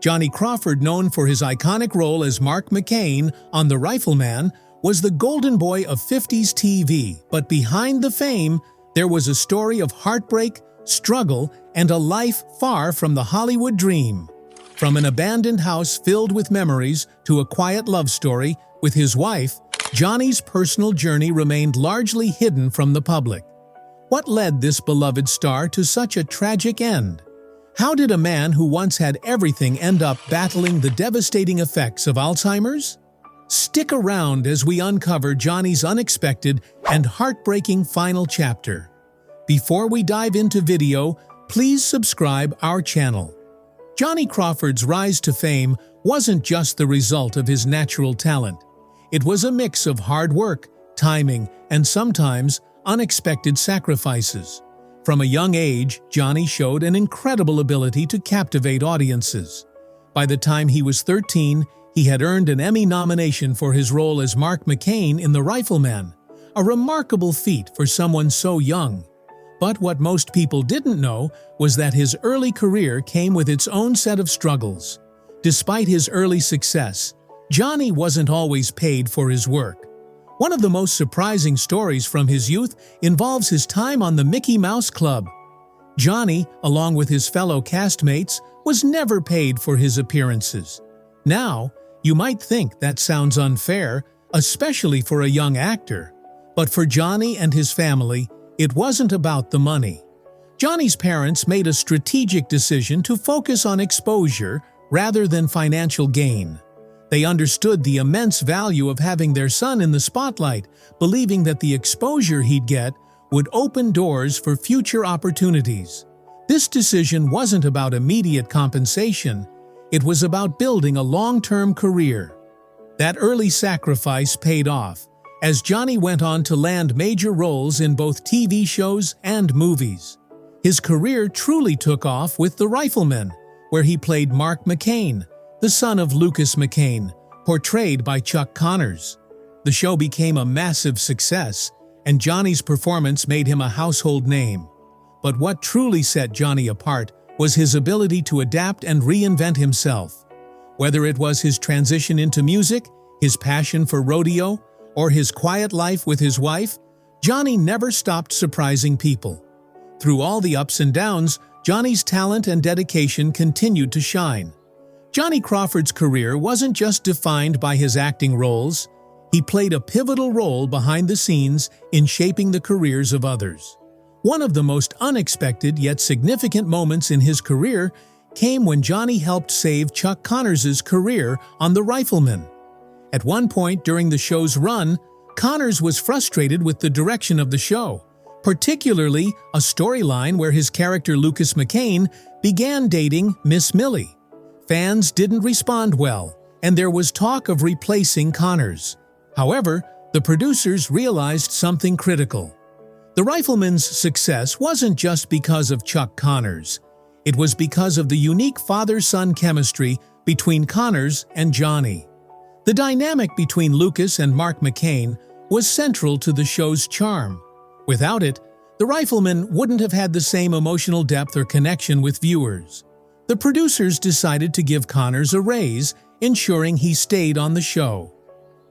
Johnny Crawford, known for his iconic role as Mark McCain on The Rifleman, was the golden boy of 50s TV, but behind the fame, there was a story of heartbreak, struggle, and a life far from the Hollywood dream. From an abandoned house filled with memories to a quiet love story with his wife, Johnny's personal journey remained largely hidden from the public. What led this beloved star to such a tragic end? How did a man who once had everything end up battling the devastating effects of Alzheimer's? Stick around as we uncover Johnny's unexpected and heartbreaking final chapter. Before we dive into video, please subscribe our channel. Johnny Crawford's rise to fame wasn't just the result of his natural talent. It was a mix of hard work, timing, and sometimes unexpected sacrifices. From a young age, Johnny showed an incredible ability to captivate audiences. By the time he was 13, he had earned an Emmy nomination for his role as Mark McCain in The Rifleman, a remarkable feat for someone so young. But what most people didn't know was that his early career came with its own set of struggles. Despite his early success, Johnny wasn't always paid for his work. One of the most surprising stories from his youth involves his time on the Mickey Mouse Club. Johnny, along with his fellow castmates, was never paid for his appearances. Now, you might think that sounds unfair, especially for a young actor. But for Johnny and his family, it wasn't about the money. Johnny's parents made a strategic decision to focus on exposure rather than financial gain. They understood the immense value of having their son in the spotlight, believing that the exposure he'd get would open doors for future opportunities. This decision wasn't about immediate compensation. It was about building a long-term career. That early sacrifice paid off, as Johnny went on to land major roles in both TV shows and movies. His career truly took off with The Rifleman, where he played Mark McCain, the son of Lucas McCain, portrayed by Chuck Connors. The show became a massive success, and Johnny's performance made him a household name. But what truly set Johnny apart was his ability to adapt and reinvent himself. Whether it was his transition into music, his passion for rodeo, or his quiet life with his wife, Johnny never stopped surprising people. Through all the ups and downs, Johnny's talent and dedication continued to shine. Johnny Crawford's career wasn't just defined by his acting roles. He played a pivotal role behind the scenes in shaping the careers of others. One of the most unexpected yet significant moments in his career came when Johnny helped save Chuck Connors' career on The Rifleman. At one point during the show's run, Connors was frustrated with the direction of the show, particularly a storyline where his character Lucas McCain began dating Miss Millie. Fans didn't respond well, and there was talk of replacing Connors. However, the producers realized something critical. The Rifleman's success wasn't just because of Chuck Connors. It was because of the unique father-son chemistry between Connors and Johnny. The dynamic between Lucas and Mark McCain was central to the show's charm. Without it, The Rifleman wouldn't have had the same emotional depth or connection with viewers. The producers decided to give Connors a raise, ensuring he stayed on the show.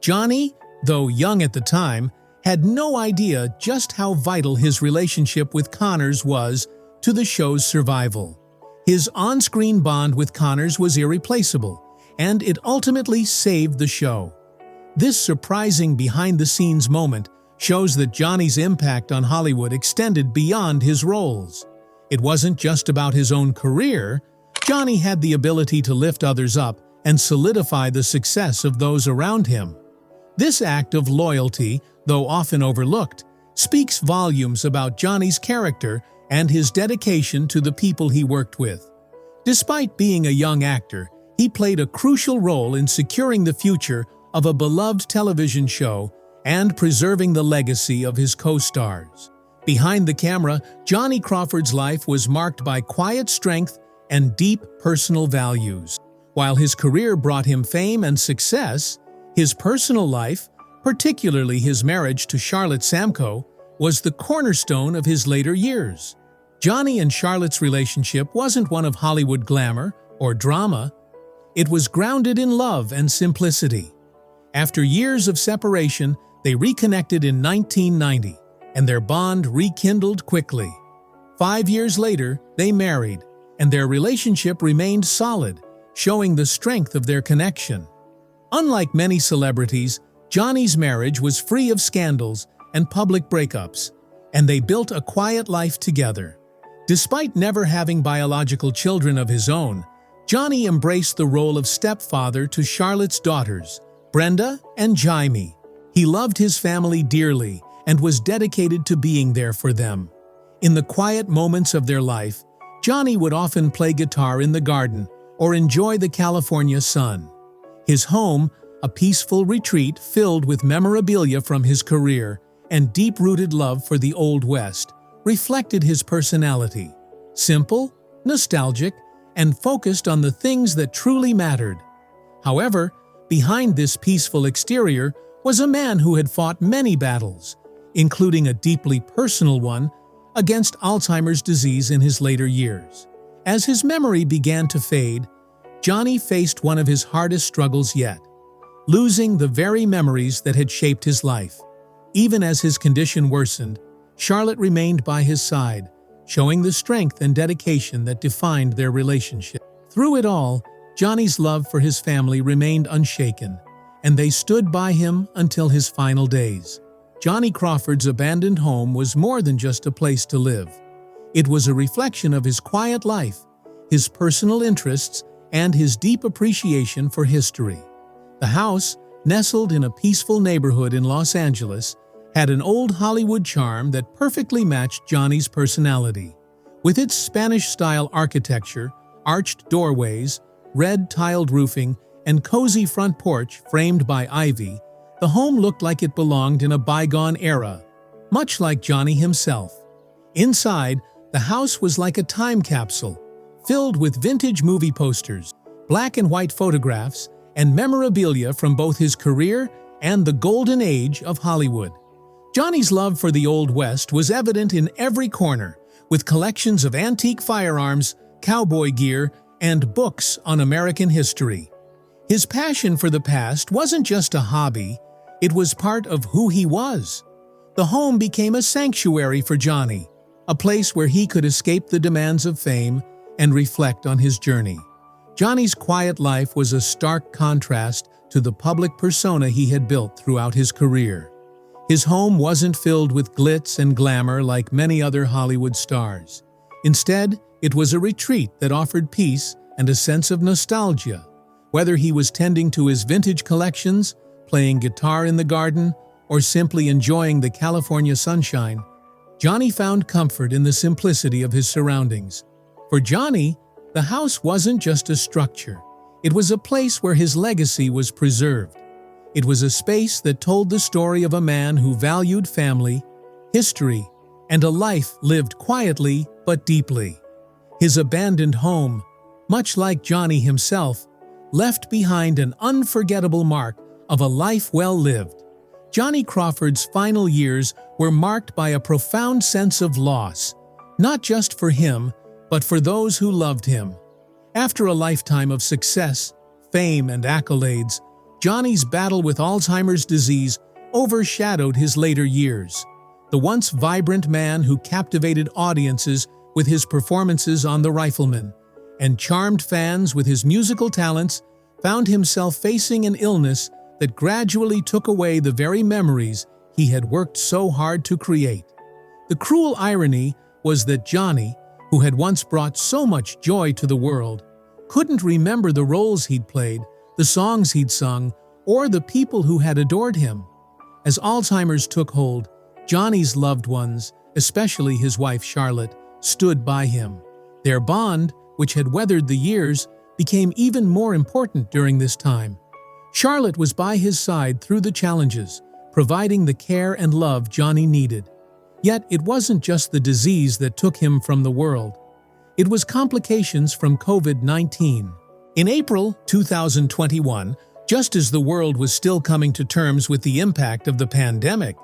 Johnny, though young at the time, had no idea just how vital his relationship with Connors was to the show's survival. His on-screen bond with Connors was irreplaceable, and it ultimately saved the show. This surprising behind-the-scenes moment shows that Johnny's impact on Hollywood extended beyond his roles. It wasn't just about his own career. Johnny had the ability to lift others up and solidify the success of those around him. This act of loyalty, though often overlooked, speaks volumes about Johnny's character and his dedication to the people he worked with. Despite being a young actor, he played a crucial role in securing the future of a beloved television show and preserving the legacy of his co-stars. Behind the camera, Johnny Crawford's life was marked by quiet strength and deep personal values. While his career brought him fame and success, his personal life, particularly his marriage to Charlotte Samko, was the cornerstone of his later years. Johnny and Charlotte's relationship wasn't one of Hollywood glamour or drama. It was grounded in love and simplicity. After years of separation, they reconnected in 1990, and their bond rekindled quickly. 5 years later, they married, and their relationship remained solid, showing the strength of their connection. Unlike many celebrities, Johnny's marriage was free of scandals and public breakups, and they built a quiet life together. Despite never having biological children of his own, Johnny embraced the role of stepfather to Charlotte's daughters, Brenda and Jaime. He loved his family dearly and was dedicated to being there for them. In the quiet moments of their life, Johnny would often play guitar in the garden or enjoy the California sun. His home, a peaceful retreat filled with memorabilia from his career and deep-rooted love for the Old West, reflected his personality. Simple, nostalgic, and focused on the things that truly mattered. However, behind this peaceful exterior was a man who had fought many battles, including a deeply personal one against Alzheimer's disease in his later years. As his memory began to fade, Johnny faced one of his hardest struggles yet, losing the very memories that had shaped his life. Even as his condition worsened, Charlotte remained by his side, showing the strength and dedication that defined their relationship. Through it all, Johnny's love for his family remained unshaken, and they stood by him until his final days. Johnny Crawford's abandoned home was more than just a place to live. It was a reflection of his quiet life, his personal interests, and his deep appreciation for history. The house, nestled in a peaceful neighborhood in Los Angeles, had an old Hollywood charm that perfectly matched Johnny's personality. With its Spanish-style architecture, arched doorways, red tiled roofing, and cozy front porch framed by ivy, the home looked like it belonged in a bygone era, much like Johnny himself. Inside, the house was like a time capsule, filled with vintage movie posters, black and white photographs, and memorabilia from both his career and the golden age of Hollywood. Johnny's love for the Old West was evident in every corner, with collections of antique firearms, cowboy gear, and books on American history. His passion for the past wasn't just a hobby, it was part of who he was. The home became a sanctuary for Johnny, a place where he could escape the demands of fame and reflect on his journey. Johnny's quiet life was a stark contrast to the public persona he had built throughout his career. His home wasn't filled with glitz and glamour like many other Hollywood stars. Instead, it was a retreat that offered peace and a sense of nostalgia. Whether he was tending to his vintage collections, playing guitar in the garden, or simply enjoying the California sunshine, Johnny found comfort in the simplicity of his surroundings. For Johnny, the house wasn't just a structure. It was a place where his legacy was preserved. It was a space that told the story of a man who valued family, history, and a life lived quietly but deeply. His abandoned home, much like Johnny himself, left behind an unforgettable mark of a life well lived. Johnny Crawford's final years were marked by a profound sense of loss, not just for him, but for those who loved him. After a lifetime of success, fame, and accolades, Johnny's battle with Alzheimer's disease overshadowed his later years. The once vibrant man who captivated audiences with his performances on The Rifleman and charmed fans with his musical talents found himself facing an illness that gradually took away the very memories he had worked so hard to create. The cruel irony was that Johnny, who had once brought so much joy to the world, couldn't remember the roles he'd played, the songs he'd sung, or the people who had adored him. As Alzheimer's took hold, Johnny's loved ones, especially his wife Charlotte, stood by him. Their bond, which had weathered the years, became even more important during this time. Charlotte was by his side through the challenges, providing the care and love Johnny needed. Yet it wasn't just the disease that took him from the world. It was complications from COVID-19. In April 2021, just as the world was still coming to terms with the impact of the pandemic,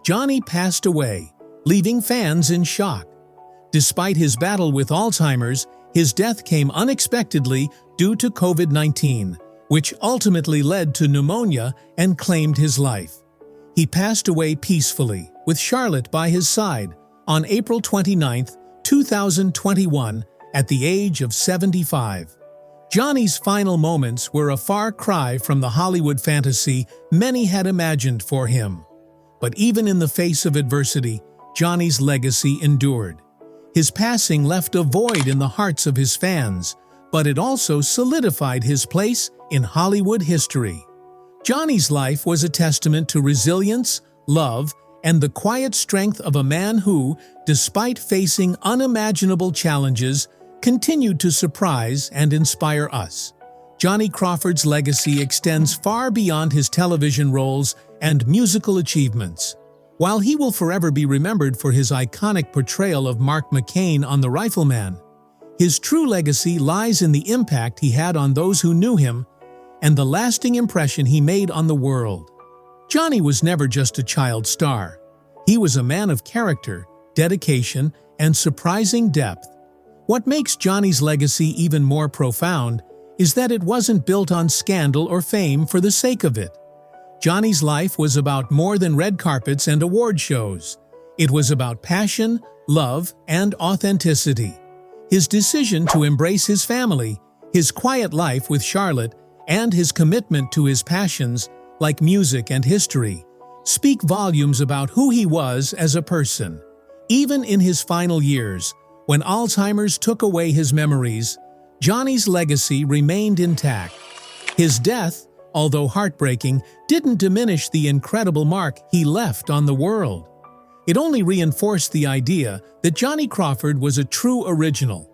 Johnny passed away, leaving fans in shock. Despite his battle with Alzheimer's, his death came unexpectedly due to COVID-19, which ultimately led to pneumonia and claimed his life. He passed away peacefully, with Charlotte by his side, on April 29, 2021, at the age of 75. Johnny's final moments were a far cry from the Hollywood fantasy many had imagined for him. But even in the face of adversity, Johnny's legacy endured. His passing left a void in the hearts of his fans, but it also solidified his place in Hollywood history. Johnny's life was a testament to resilience, love, and the quiet strength of a man who, despite facing unimaginable challenges, continued to surprise and inspire us. Johnny Crawford's legacy extends far beyond his television roles and musical achievements. While he will forever be remembered for his iconic portrayal of Mark McCain on The Rifleman, his true legacy lies in the impact he had on those who knew him and the lasting impression he made on the world. Johnny was never just a child star. He was a man of character, dedication, and surprising depth. What makes Johnny's legacy even more profound is that it wasn't built on scandal or fame for the sake of it. Johnny's life was about more than red carpets and award shows. It was about passion, love, and authenticity. His decision to embrace his family, his quiet life with Charlotte, and his commitment to his passions, like music and history, speak volumes about who he was as a person. Even in his final years, when Alzheimer's took away his memories, Johnny's legacy remained intact. His death, although heartbreaking, didn't diminish the incredible mark he left on the world. It only reinforced the idea that Johnny Crawford was a true original,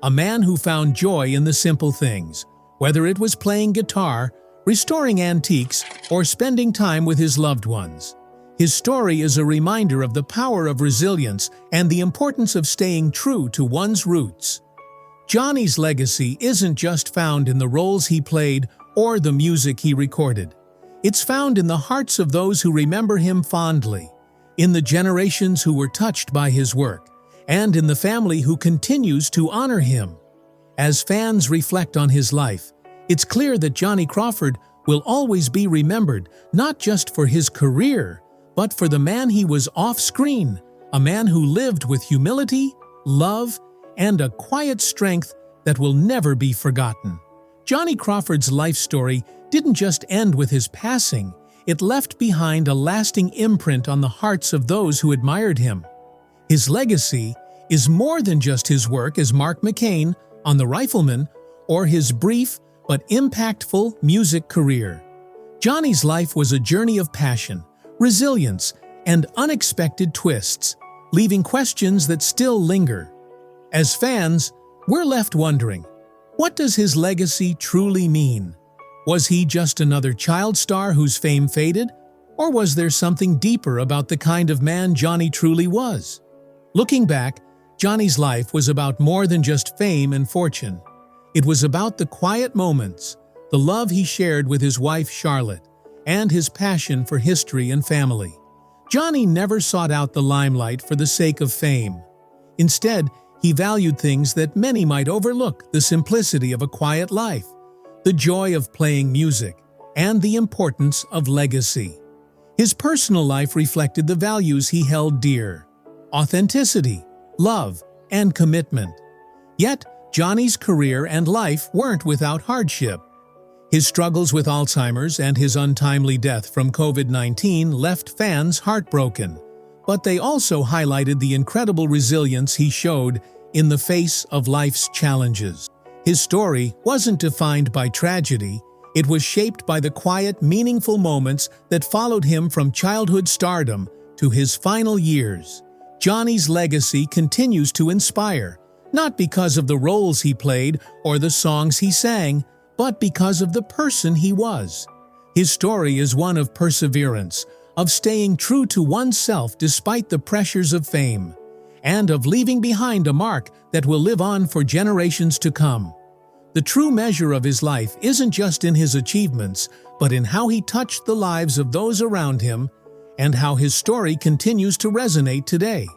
a man who found joy in the simple things, whether it was playing guitar, restoring antiques, or spending time with his loved ones. His story is a reminder of the power of resilience and the importance of staying true to one's roots. Johnny's legacy isn't just found in the roles he played or the music he recorded. It's found in the hearts of those who remember him fondly, in the generations who were touched by his work, and in the family who continues to honor him. As fans reflect on his life, it's clear that Johnny Crawford will always be remembered not just for his career, but for the man he was off-screen, a man who lived with humility, love, and a quiet strength that will never be forgotten. Johnny Crawford's life story didn't just end with his passing, it left behind a lasting imprint on the hearts of those who admired him. His legacy is more than just his work as Mark McCain on The Rifleman or his brief but impactful music career. Johnny's life was a journey of passion, resilience, and unexpected twists, leaving questions that still linger. As fans, we're left wondering, what does his legacy truly mean? Was he just another child star whose fame faded? Or was there something deeper about the kind of man Johnny truly was? Looking back, Johnny's life was about more than just fame and fortune. It was about the quiet moments, the love he shared with his wife Charlotte, and his passion for history and family. Johnny never sought out the limelight for the sake of fame. Instead, he valued things that many might overlook: the simplicity of a quiet life, the joy of playing music, and the importance of legacy. His personal life reflected the values he held dear: authenticity, love, and commitment. Yet, Johnny's career and life weren't without hardship. His struggles with Alzheimer's and his untimely death from COVID-19 left fans heartbroken, but they also highlighted the incredible resilience he showed in the face of life's challenges. His story wasn't defined by tragedy, it was shaped by the quiet, meaningful moments that followed him from childhood stardom to his final years. Johnny's legacy continues to inspire, not because of the roles he played or the songs he sang, but because of the person he was. His story is one of perseverance, of staying true to oneself despite the pressures of fame, and of leaving behind a mark that will live on for generations to come. The true measure of his life isn't just in his achievements, but in how he touched the lives of those around him and how his story continues to resonate today.